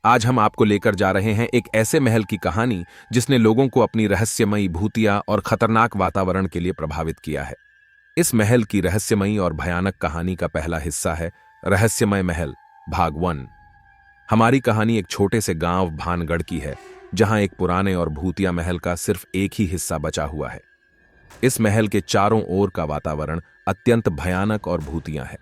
आज हम आपको लेकर जा रहे हैं एक ऐसे महल की कहानी जिसने लोगों को अपनी रहस्यमयी भूतिया और खतरनाक वातावरण के लिए प्रभावित किया है। इस महल की रहस्यमयी और भयानक कहानी का पहला हिस्सा है रहस्यमय महल भाग 1। हमारी कहानी एक छोटे से गांव भानगढ़ की है, जहां एक पुराने और भूतिया महल का सिर्फ एक ही हिस्सा बचा हुआ है। इस महल के चारों ओर का वातावरण अत्यंत भयानक और भूतिया है।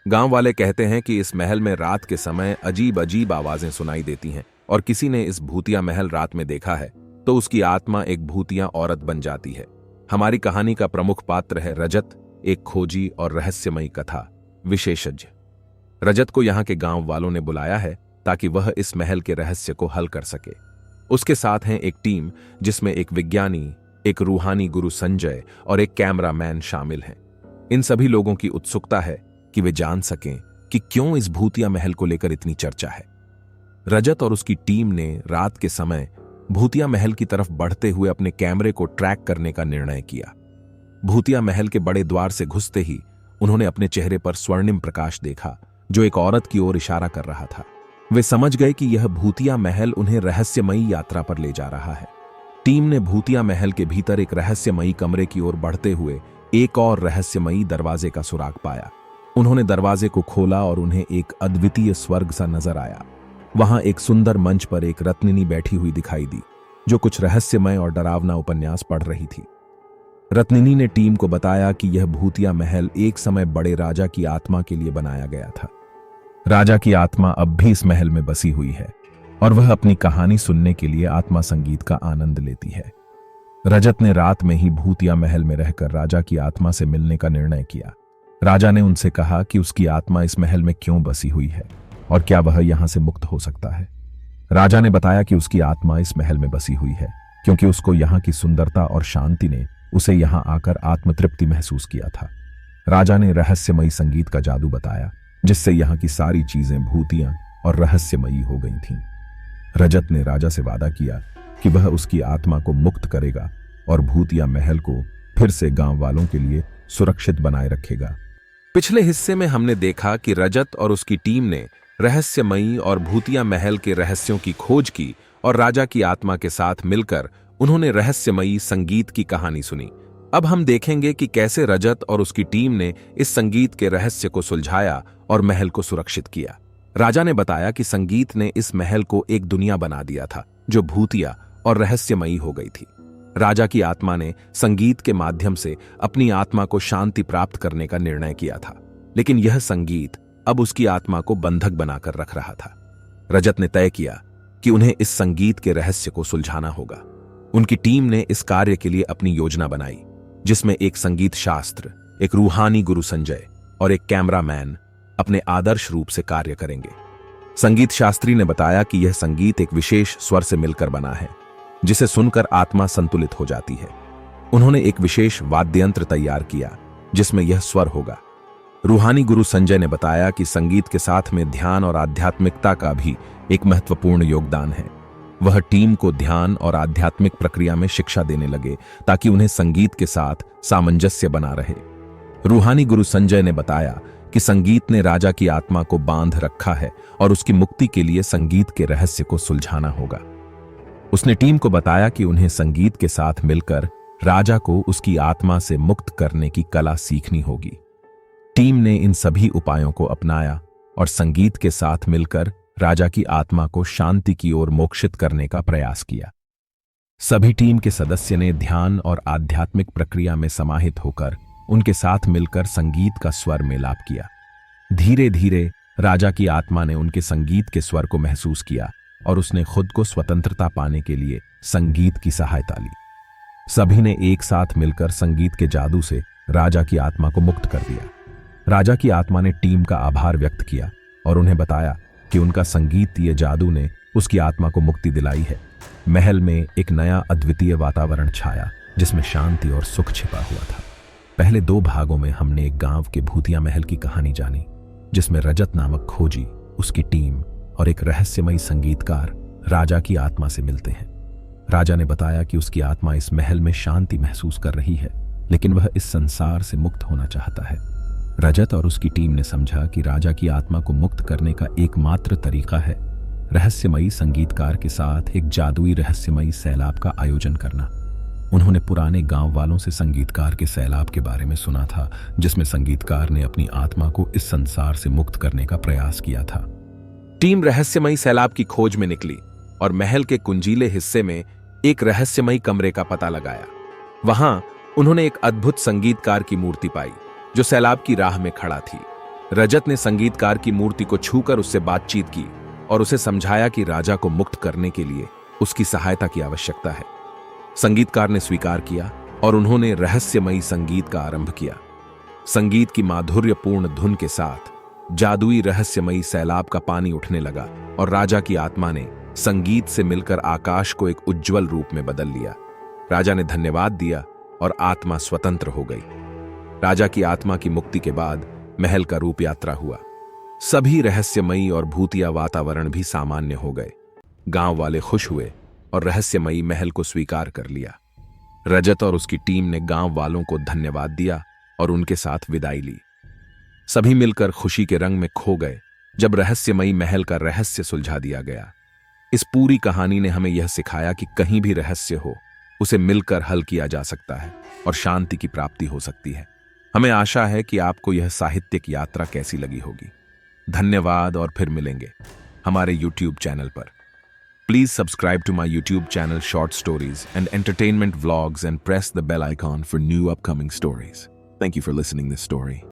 गांव वाले कहते हैं कि इस महल में रात के समय अजीब अजीब आवाजें सुनाई देती हैं और किसी ने इस भूतिया महल रात में देखा है तो उसकी आत्मा एक भूतिया औरत बन जाती है। हमारी कहानी का प्रमुख पात्र है रजत, एक खोजी और रहस्यमयी कथा विशेषज्ञ। रजत को यहाँ के गांव वालों ने बुलाया है ताकि वह इस महल के रहस्य को हल कर सके। उसके साथ हैं एक टीम जिसमें एक विज्ञानी, एक रूहानी गुरु संजय और एक कैमरामैन शामिल हैं। इन सभी लोगों की उत्सुकता है कि वे जान सकें कि क्यों इस भूतिया महल को लेकर इतनी चर्चा है। रजत और उसकी टीम ने रात के समय भूतिया महल की तरफ बढ़ते हुए अपने कैमरे को ट्रैक करने का निर्णय किया। भूतिया महल के बड़े द्वार से घुसते ही उन्होंने अपने चेहरे पर स्वर्णिम प्रकाश देखा जो एक औरत की ओर इशारा कर रहा था। वे समझ गए कि यह भूतिया महल उन्हें रहस्यमयी यात्रा पर ले जा रहा है। टीम ने भूतिया महल के भीतर एक रहस्यमयी कमरे की ओर बढ़ते हुए एक और रहस्यमयी दरवाजे का सुराग पाया। उन्होंने दरवाजे को खोला और उन्हें एक अद्वितीय स्वर्ग सा नजर आया। वहां एक सुंदर मंच पर एक रत्निनी बैठी हुई दिखाई दी जो कुछ रहस्यमय और डरावना उपन्यास पढ़ रही थी। रत्निनी ने टीम को बताया कि यह भूतिया महल एक समय बड़े राजा की आत्मा के लिए बनाया गया था। राजा की आत्मा अब भी इस महल में बसी हुई है और वह अपनी कहानी सुनने के लिए आत्मा संगीत का आनंद लेती है। रजत ने रात में ही भूतिया महल में रहकर राजा की आत्मा से मिलने का निर्णय किया। राजा ने उनसे कहा कि उसकी आत्मा इस महल में क्यों बसी हुई है और क्या वह यहां से मुक्त हो सकता है। राजा ने बताया कि उसकी आत्मा इस महल में बसी हुई है क्योंकि उसको यहां की सुंदरता और शांति ने उसे यहां आकर आत्मतृप्ति महसूस किया था। राजा ने रहस्यमयी संगीत का जादू बताया जिससे यहां की सारी चीजें भूतियां और रहस्यमयी हो गई थीं। रजत ने राजा से वादा किया कि वह उसकी आत्मा को मुक्त करेगा और भूतिया महल को फिर से गांव वालों के लिए सुरक्षित बनाए रखेगा। पिछले हिस्से में हमने देखा कि रजत और उसकी टीम ने रहस्यमयी और भूतिया महल के रहस्यों की खोज की और राजा की आत्मा के साथ मिलकर उन्होंने रहस्यमयी संगीत की कहानी सुनी। अब हम देखेंगे कि कैसे रजत और उसकी टीम ने इस संगीत के रहस्य को सुलझाया और महल को सुरक्षित किया। राजा ने बताया कि संगीत ने इस महल को एक दुनिया बना दिया था जो भूतिया और रहस्यमयी हो गई थी। राजा की आत्मा ने संगीत के माध्यम से अपनी आत्मा को शांति प्राप्त करने का निर्णय किया था, लेकिन यह संगीत अब उसकी आत्मा को बंधक बनाकर रख रहा था। रजत ने तय किया कि उन्हें इस संगीत के रहस्य को सुलझाना होगा। उनकी टीम ने इस कार्य के लिए अपनी योजना बनाई जिसमें एक संगीत शास्त्र, एक रूहानी गुरु संजय और एक कैमरामैन अपने आदर्श रूप से कार्य करेंगे। संगीत शास्त्री ने बताया कि यह संगीत एक विशेष स्वर से मिलकर बना है जिसे सुनकर आत्मा संतुलित हो जाती है। उन्होंने एक विशेष वाद्ययंत्र तैयार किया जिसमें यह स्वर होगा। रूहानी गुरु संजय ने बताया कि संगीत के साथ में ध्यान और आध्यात्मिकता का भी एक महत्वपूर्ण योगदान है। वह टीम को ध्यान और आध्यात्मिक प्रक्रिया में शिक्षा देने लगे ताकि उन्हें संगीत के साथ सामंजस्य बना रहे। रूहानी गुरु संजय ने बताया कि संगीत ने राजा की आत्मा को बांध रखा है और उसकी मुक्ति के लिए संगीत के रहस्य को सुलझाना होगा। उसने टीम को बताया कि उन्हें संगीत के साथ मिलकर राजा को उसकी आत्मा से मुक्त करने की कला सीखनी होगी। टीम ने इन सभी उपायों को अपनाया और संगीत के साथ मिलकर राजा की आत्मा को शांति की ओर मोक्षित करने का प्रयास किया। सभी टीम के सदस्य ने ध्यान और आध्यात्मिक प्रक्रिया में समाहित होकर उनके साथ मिलकर संगीत का स्वर मेलाप किया। धीरे धीरे राजा की आत्मा ने उनके संगीत के स्वर को महसूस किया और उसने खुद को स्वतंत्रता पाने के लिए संगीत की सहायता ली। सभी ने एक साथ मिलकर संगीत के जादू से राजा की आत्मा को मुक्त कर दिया। राजा की आत्मा ने टीम का आभार व्यक्त किया और उन्हें बताया कि उनका संगीतीय जादू ने उसकी आत्मा को मुक्ति दिलाई है। महल में एक नया अद्वितीय वातावरण छाया जिसमें शांति और सुख छिपा हुआ था। पहले 2 भागों में हमने एक गांव के भूतिया महल की कहानी जानी जिसमें रजत नामक खोजी, उसकी टीम और एक रहस्यमयी संगीतकार राजा की आत्मा से मिलते हैं। राजा ने बताया कि उसकी आत्मा इस महल में शांति महसूस कर रही है लेकिन वह इस संसार से मुक्त होना चाहता है। रजत और उसकी टीम ने समझा कि राजा की आत्मा को मुक्त करने का एकमात्र तरीका है रहस्यमयी संगीतकार के साथ एक जादुई रहस्यमयी सैलाब का आयोजन करना। उन्होंने पुराने गांव वालों से संगीतकार के सैलाब के बारे में सुना था, जिसमें संगीतकार ने अपनी आत्मा को इस संसार से मुक्त करने का प्रयास किया था। टीम रहस्यमयी सैलाब की खोज में निकली और महल के कुंजीले हिस्से में एक रहस्यमयी कमरे का पता लगाया। वहां उन्होंने एक अद्भुत संगीतकार की मूर्ति पाई जो सैलाब की राह में खड़ा थी। रजत ने संगीतकार की मूर्ति को छूकर उससे बातचीत की और उसे समझाया कि राजा को मुक्त करने के लिए उसकी सहायता की आवश्यकता है। संगीतकार ने स्वीकार किया और उन्होंने रहस्यमयी संगीत का आरंभ किया। संगीत की माधुर्यपूर्ण धुन के साथ जादुई रहस्यमयी सैलाब का पानी उठने लगा और राजा की आत्मा ने संगीत से मिलकर आकाश को एक उज्जवल रूप में बदल लिया। राजा ने धन्यवाद दिया और आत्मा स्वतंत्र हो गई। राजा की आत्मा की मुक्ति के बाद महल का रूप यात्रा हुआ। सभी रहस्यमयी और भूतिया वातावरण भी सामान्य हो गए। गांव वाले खुश हुए और रहस्यमयी महल को स्वीकार कर लिया। रजत और उसकी टीम ने गांव वालों को धन्यवाद दिया और उनके साथ विदाई ली। सभी मिलकर खुशी के रंग में खो गए जब रहस्यमयी महल का रहस्य सुलझा दिया गया। इस पूरी कहानी ने हमें यह सिखाया कि कहीं भी रहस्य हो, उसे मिलकर हल किया जा सकता है और शांति की प्राप्ति हो सकती है। हमें आशा है कि आपको यह साहित्यिक यात्रा कैसी लगी होगी। धन्यवाद और फिर मिलेंगे हमारे YouTube चैनल पर। Please subscribe to my YouTube channel Short Stories and Entertainment Vlogs and press the bell icon for new upcoming stories. Thank you for listening this story.